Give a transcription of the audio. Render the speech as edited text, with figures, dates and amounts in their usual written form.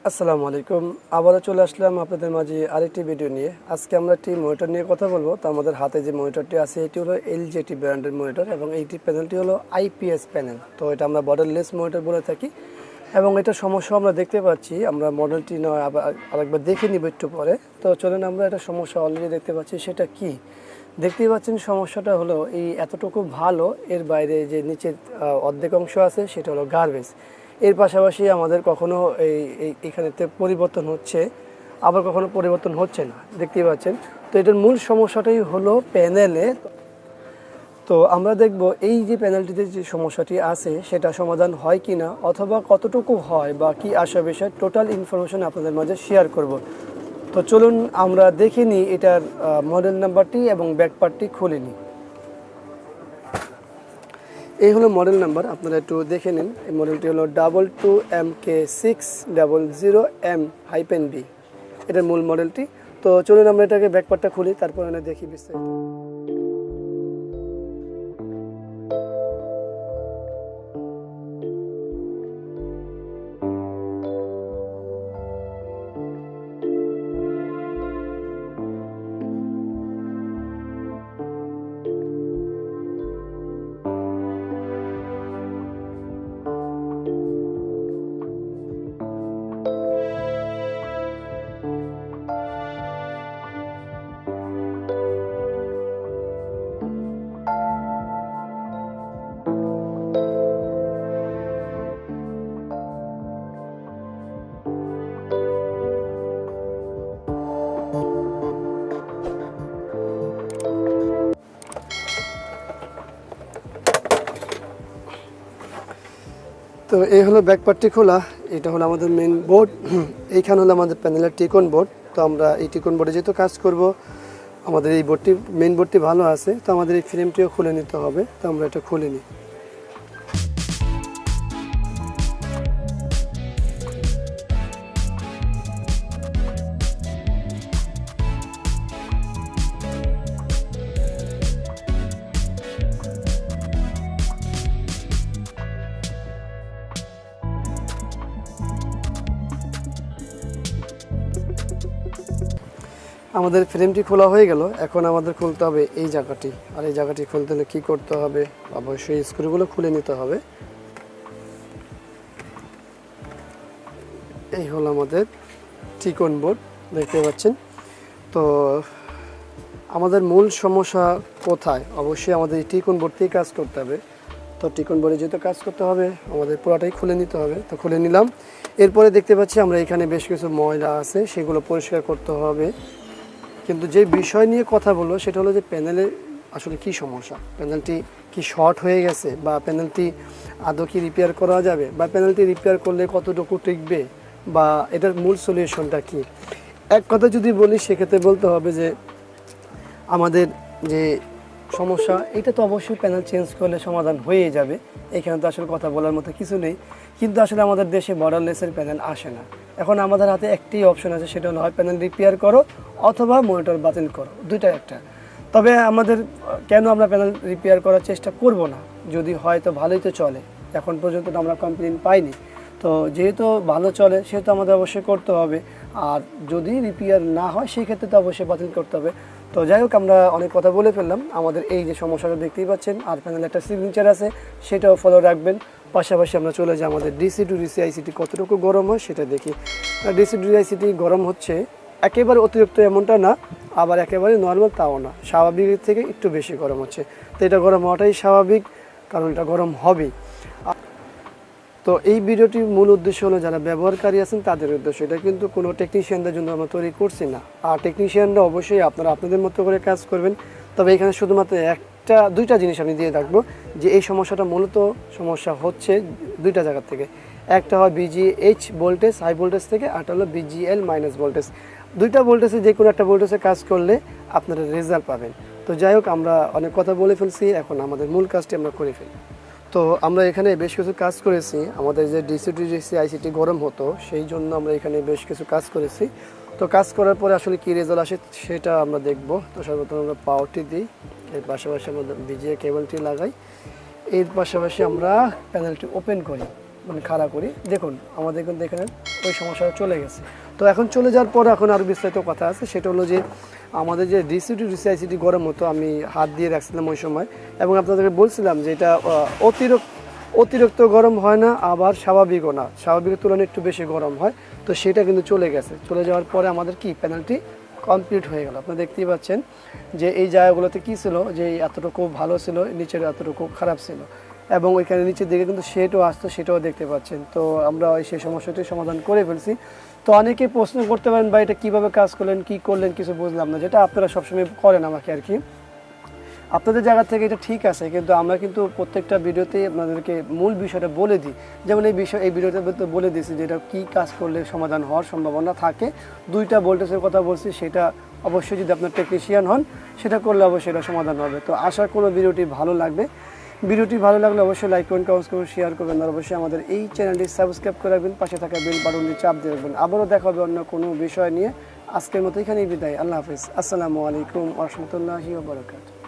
আসসালামু আলাইকুম। আবারও চলে আসলাম আপনাদের মাঝে আরেকটি ভিডিও নিয়ে। আজকে আমরা একটি মনিটর নিয়ে কথা বলবো। তো আমাদের হাতে যে মনিটরটি আছে এটি হলো এলজিটি ব্র্যান্ডের মনিটর এবং এইটি প্যানেলটি হলো আইপিএস প্যানেল। তো এটা আমরা বর্ডারলেস মনিটর বলে থাকি এবং এটা সমস্যা আমরা দেখতে পাচ্ছি। আমরা মডেলটি নয় আরেকবার দেখে নিব একটু পরে। তো চলেন আমরা এটা সমস্যা অলরেডি দেখতে পাচ্ছি, সেটা কি দেখতেই পাচ্ছেন। সমস্যাটা হলো এই এতটুকু ভালো, এর বাইরে যে নিচের অর্ধেক অংশ আছে সেটা হলো গার্বেজ। এর পাশাপাশি আমাদের কখনো এখানেতে পরিবর্তন হচ্ছে, আবার কখনো পরিবর্তন হচ্ছে না, দেখতেই পাচ্ছেন। তো এটার মূল সমস্যাটাই হলো প্যানেলে। তো আমরা দেখব এই যে প্যানেলটিতে যে সমস্যাটি আছে সেটা সমাধান হয় কি না, অথবা কতটুকু হয় বা কি আসা বিষয়, টোটাল ইনফরমেশন আপনাদের মাঝে শেয়ার করব। তো চলুন আমরা দেখে নিই এটার মডেল নাম্বারটি এবং ব্যাক পার্টটি খুলে নিই। এই হলো মডেল নাম্বার, আপনারা একটু দেখে নিন। এই মডেলটি হলো Mk600M-B, এটার মূল মডেলটি। তো চলুন আমরা এটাকে ব্যাকপার্টটা খুলি, তারপর আমরা দেখি বিস্তারিত। তো এই হলো ব্যাকপার্টটি খোলা। এটা হলো আমাদের মেন বোর্ড, এইখানে হলো আমাদের প্যানেলের টিকন বোর্ড। তো আমরা এই টিকন বোর্ডে যেহেতু কাজ করব, আমাদের এই বোর্ডটি মেন বোর্ডটি ভালো আছে, তো আমাদের এই ফ্রেমটিও খুলে নিতে হবে। তো আমরা এটা খুলে নিই। আমাদের ফ্রেমটি খোলা হয়ে গেল, এখন আমাদের খুলতে হবে এই জায়গাটি। আর এই জায়গাটি খুলতে হলে কী করতে হবে, অবশ্যই স্ক্রুগুলো খুলে নিতে হবে। এই হলো আমাদের টিকন বোর্ড, দেখতে পাচ্ছেন। তো আমাদের মূল সমস্যা কোথায়, অবশ্যই আমাদের এই টিকন বোর্ড থেকে কাজ করতে হবে। তো টিকন বোর্ডে যেহেতু কাজ করতে হবে, আমাদের পুরোটাই খুলে নিতে হবে। তো খুলে নিলাম। এরপরে দেখতে পাচ্ছি আমরা এখানে বেশ কিছু ময়লা আছে, সেগুলো পরিষ্কার করতে হবে। কিন্তু যে বিষয় নিয়ে কথা বলবো সেটা হলো যে প্যানেলে আসলে কি সমস্যা, প্যানেলটি কি শর্ট হয়ে গেছে, বা প্যানেলটি আদৌ কি রিপেয়ার করা যাবে, বা প্যানেলটি রিপেয়ার করলে কতটুকু টিকবে, বা এটার মূল সলিউশনটা কি। এক কথা যদি বলি সেক্ষেত্রে বলতে হবে যে আমাদের যে সমস্যা এটা তো অবশ্যই প্যানেল চেঞ্জ করলে সমাধান হয়ে যাবে, এখানে তো আসলে কথা বলার মতো কিছু নেই। কিন্তু আসলে আমাদের দেশে বর্ডারলেসের প্যানেল আসে না। এখন আমাদের হাতে একটি অপশন আছে, সেটা হলো হয় প্যানেল রিপেয়ার করো অথবা মনিটর বাতিল করো, দুইটা একটা। তবে আমাদের কেন আমরা প্যানেল রিপেয়ার করার চেষ্টা করব না, যদি হয় তো ভালোই তো চলে, এখন পর্যন্ত তো আমরা কমপ্লেন পাইনি। তো যেহেতু ভালো চলে সেহেতু আমাদের অবশ্যই করতে হবে, আর যদি রিপেয়ার না হয় সেক্ষেত্রে তো অবশ্যই বাতিল করতে হবে। তো যাই হোক, আমরা অনেক কথা বলে ফেললাম। আমাদের এই যে সমস্যাটা দেখতেই পাচ্ছেন, আর প্যানেলে একটা সিগনেচার আছে, সেটাও ফলো রাখবেন। পাশাপাশি আমরা চলে যাই আমাদের ডিসি টু ডিসি আইসিটি কতটুকু গরম হয় সেটা দেখি। ডিসি টু আইসিটি গরম হচ্ছে, একেবারে অতিরিক্ত এমনটা না, আবার একেবারে নর্মাল তাও না, স্বাভাবিকের থেকে একটু বেশি গরম হচ্ছে। তো এটা গরম হওয়াটাই স্বাভাবিক, কারণ এটা গরম হবেই। তো এই ভিডিওটির মূল উদ্দেশ্য হলো যারা ব্যবহারকারী আছেন তাদের উদ্দেশ্য, এটা কিন্তু কোনো টেকনিশিয়ানদের জন্য আমরা তৈরি করছি না। আর টেকনিশিয়ানরা অবশ্যই আপনারা আপনাদের মতো করে কাজ করবেন। তবে এখানে শুধুমাত্র দুইটা জিনিস আমি দিয়ে থাকবো, যে এই সমস্যাটা মূলত সমস্যা হচ্ছে দুইটা জায়গা থেকে। একটা হয় বিজিএইচ ভোল্টেজ, হাই ভোল্টেজ থেকে, আর হলো বিজিএল মাইনাস ভোল্টেজ। দুইটা ভোল্টেজে যে কোনো একটা ভোল্টেজে কাজ করলে আপনারা রেজাল্ট পাবেন। তো যাই হোক, আমরা অনেক কথা বলে ফেলছি, এখন আমাদের মূল কাজটি আমরা করে ফেলি। তো আমরা এখানে বেশ কিছু কাজ করেছি। আমাদের যে ডিসি টু ডিসি আইসিটি গরম হতো, সেই জন্য আমরা এখানে বেশ কিছু কাজ করেছি। তো কাজ করার পরে আসলে কী রেজাল্ট আসে সেটা আমরা দেখব। তো সর্বপ্রথম আমরা পাওয়ারটি দিই, এর পাশাপাশি আমরা বিজিএ কেবলটি লাগাই, এর পাশাপাশি আমরা প্যানেলটি ওপেন করি। মানে খাড়া করি, দেখুন আমাদের কিন্তু এখানে ওই সমস্যাটা চলে গেছে। তো এখন চলে যাওয়ার পর এখন আরও বিস্তারিত কথা আছে, সেটা হলো যে আমাদের যে ডিসিটি ডিসিআইসিটি গরম হতো, আমি হাত দিয়ে রাখছিলাম ওই সময়, এবং আপনাদেরকে বলছিলাম যে এটা অতিরিক্ত গরম হয় না, আবার স্বাভাবিকও না, স্বাভাবিকের তুলনায় একটু বেশি গরম হয়। তো সেটা কিন্তু চলে গেছে, চলে যাওয়ার পরে আমাদের কি প্যানেলটি কমপ্লিট হয়ে গেল। আপনারা দেখতেই পাচ্ছেন যে এই জায়গাগুলোতে কী ছিল, যে এতটুকু ভালো ছিল, নিচের এতটুকু খারাপ ছিল, এবং ওইখানে নিচের দিকে কিন্তু শেডও আসতো, সেটাও দেখতে পাচ্ছেন। তো আমরা সেই সমস্যাটির সমাধান করে ফেলছি। তো অনেকে প্রশ্ন করতে পারেন বা এটা কীভাবে কাজ করলেন, কী করলেন, কিছু বুঝলাম না, যেটা আপনারা সবসময় করেন আমাকে আর কি। আপনাদের জায়গা থেকে এটা ঠিক আছে, কিন্তু আমরা কিন্তু প্রত্যেকটা ভিডিওতেই আপনাদেরকে মূল বিষয়টা বলে দিই। যেমন এই ভিডিওতে বলে দিয়েছি যে এটা কী কাজ করলে সমাধান হওয়ার সম্ভাবনা থাকে। 2টা ভোল্টেজের কথা বলছি, সেটা অবশ্যই যদি আপনার টেকনিশিয়ান হন সেটা করলে অবশ্যই এটা সমাধান হবে। তো আশা করব ভিডিওটি ভালো লাগবে। ভিডিওটি ভালো লাগলে অবশ্যই লাইক করুন, কমেন্টস করুন, শেয়ার করবেন, আর অবশ্যই আমাদের এই চ্যানেলটি সাবস্ক্রাইব করে রাখবেন, পাশে থাকা বেল বাটনটি চাপ দিয়ে রাখবেন। আবারও দেখা হবে অন্য কোনো বিষয় নিয়ে। আজকের মতো এখানেই বিদায়। আল্লাহ হাফিজ। আসসালামু আলাইকুম ওয়া রাহমাতুল্লাহি ওয়া বারাকাতুহু।